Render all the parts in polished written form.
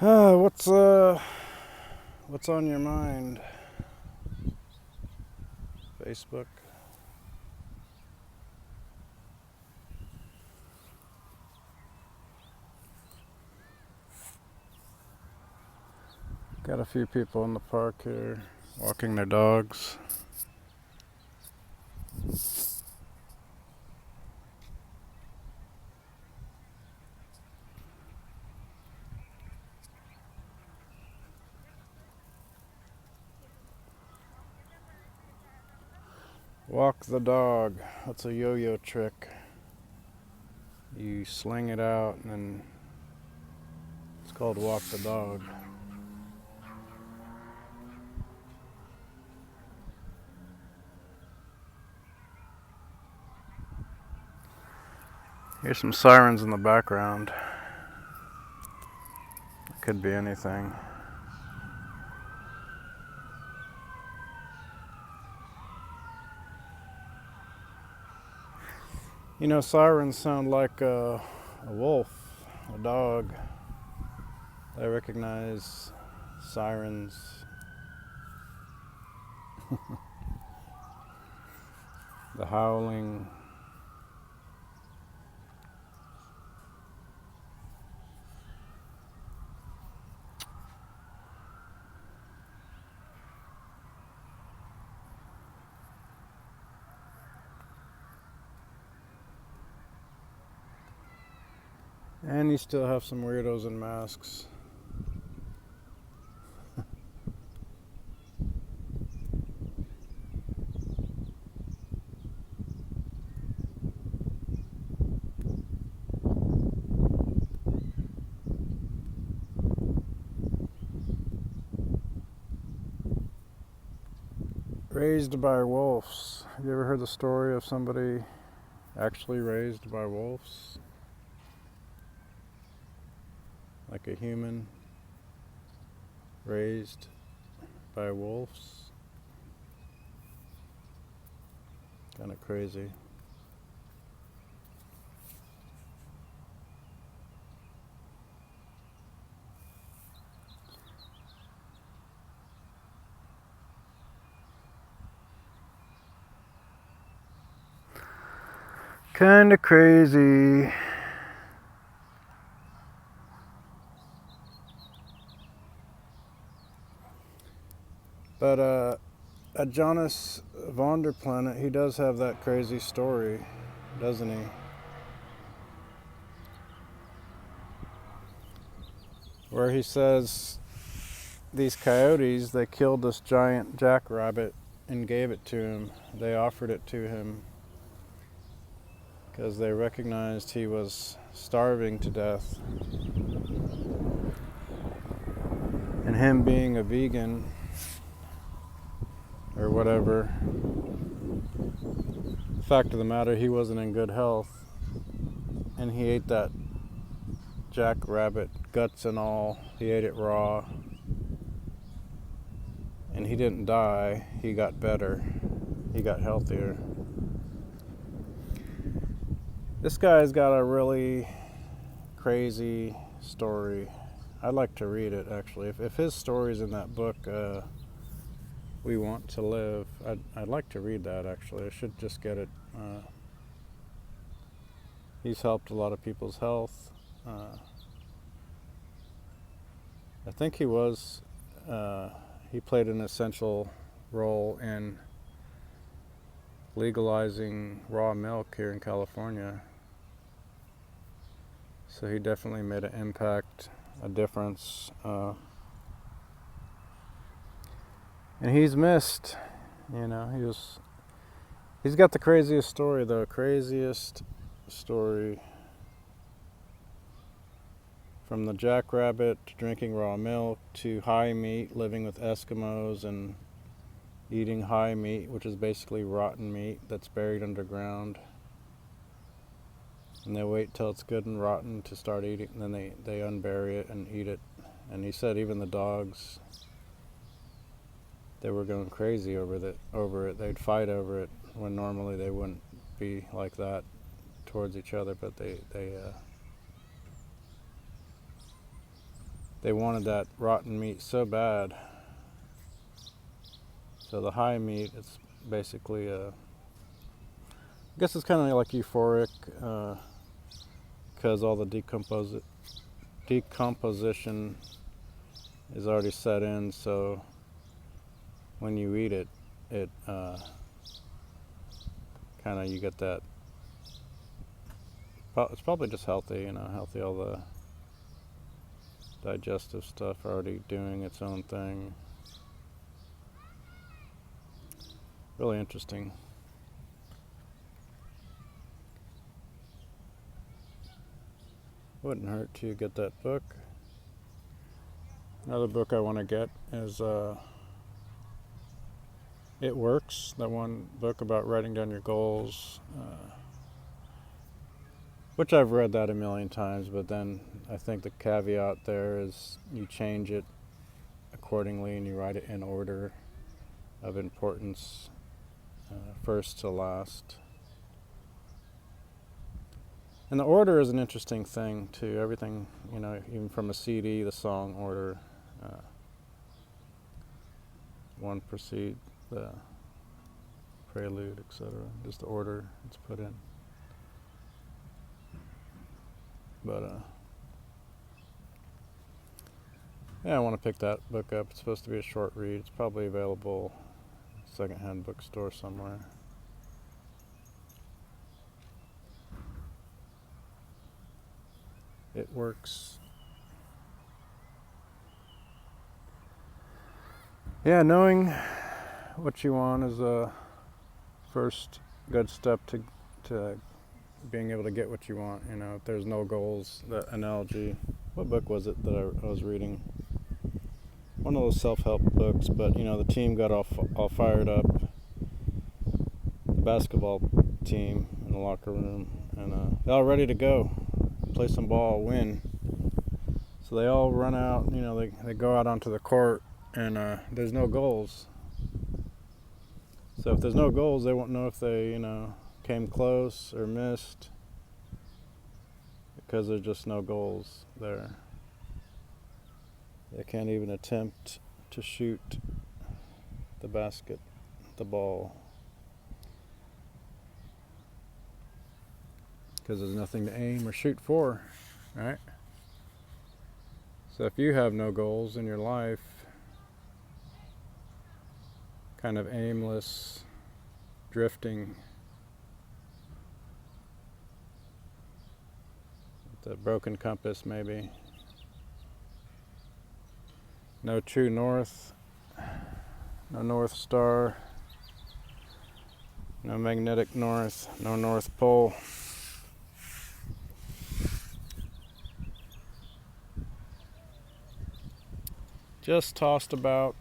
What's on your mind? Facebook. Got a few people in the park here walking their dogs. Walk the dog. That's a yo-yo trick. You sling it out and then it's called walk the dog. Here's some sirens in the background. It could be anything. You know, sirens sound like a wolf, a dog. I recognize sirens. The howling. And you still have some weirdos in masks. Raised by wolves. Have you ever heard the story of somebody actually raised by wolves? Like a human raised by wolves? Kind of crazy. Kind of crazy. But at Jonas Vonderplanet, he does have that crazy story, doesn't he? Where he says these coyotes, they killed this giant jackrabbit and gave it to him. They offered it to him because they recognized he was starving to death. And him being a vegan or whatever, the fact of the matter, he wasn't in good health, and he ate that jackrabbit, guts and all. He ate it raw, and he didn't die. He got better. He got healthier. This guy's got a really crazy story. I'd like to read it, actually. If his story's in that book, We Want to Live, I'd like to read that, actually. I should just get it. He's helped a lot of people's health. I think he played an essential role in legalizing raw milk here in California. So he definitely made an impact, a difference. And he's missed, you know, he's got the craziest story though, craziest story. From the jackrabbit to drinking raw milk to high meat, living with Eskimos and eating high meat, which is basically rotten meat that's buried underground. And they wait till it's good and rotten to start eating, and then they unbury it and eat it. And he said even the dogs, they were going crazy over it. They'd fight over it when normally they wouldn't be like that towards each other, but they they wanted that rotten meat so bad. So the high meat, it's basically I guess it's kind of like euphoric, because all the decomposition is already set in. So when you eat it, it kind of, you get that. It's probably just healthy, healthy. All the digestive stuff already doing its own thing. Really interesting. Wouldn't hurt to get that book. Another book I want to get is It Works, that one book about writing down your goals, which I've read that a million times, but then I think the caveat there is you change it accordingly and you write it in order of importance, first to last. And the order is an interesting thing too. Everything, even from a CD, the song order, one precede the prelude, etc. Just the order it's put in. But yeah, I want to pick that book up. It's supposed to be a short read. It's probably available secondhand bookstore somewhere. It Works. Yeah, knowing what you want is a first good step to being able to get what you want. If there's no goals, that analogy. What book was it that I was reading? One of those self-help books, but the team got all fired up. The basketball team in the locker room, and they're all ready to go, play some ball, win. So they all run out. They go out onto the court, and there's no goals. So if there's no goals, they won't know if they came close or missed, because there's just no goals there. They can't even attempt to shoot the ball, because there's nothing to aim or shoot for, right? So if you have no goals in your life, kind of aimless, drifting, with a broken compass maybe, no true north, no North Star, no magnetic north, no North Pole. Just tossed about.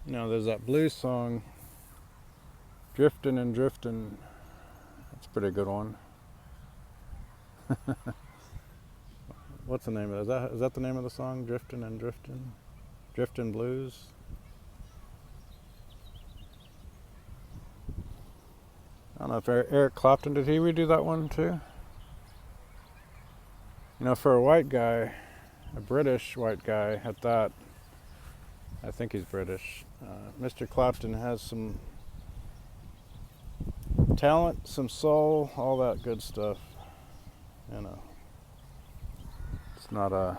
There's that blues song, Driftin' and Driftin'. That's a pretty good one. What's the name of it? Is that the name of the song? Driftin' and Driftin'? Driftin' Blues? I don't know if Eric Clapton, did he redo that one too? For a white guy, a British white guy at that, I think he's British, Mr. Clapton has some talent, some soul, all that good stuff. It's not a...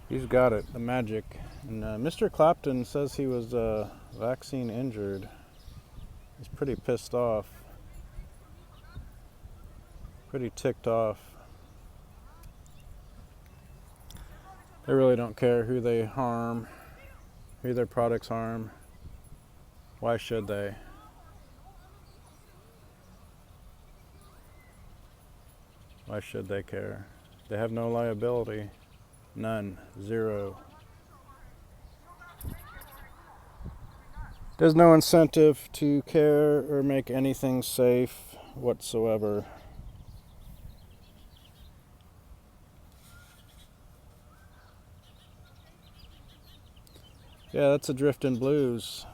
He's got it, the magic. And Mr. Clapton says he was vaccine injured. He's pretty pissed off, pretty ticked off. They really don't care who they harm, who their products harm. Why should they? Why should they care? They have no liability. None. Zero. There's no incentive to care or make anything safe whatsoever. Yeah, that's a Driftin' Blues.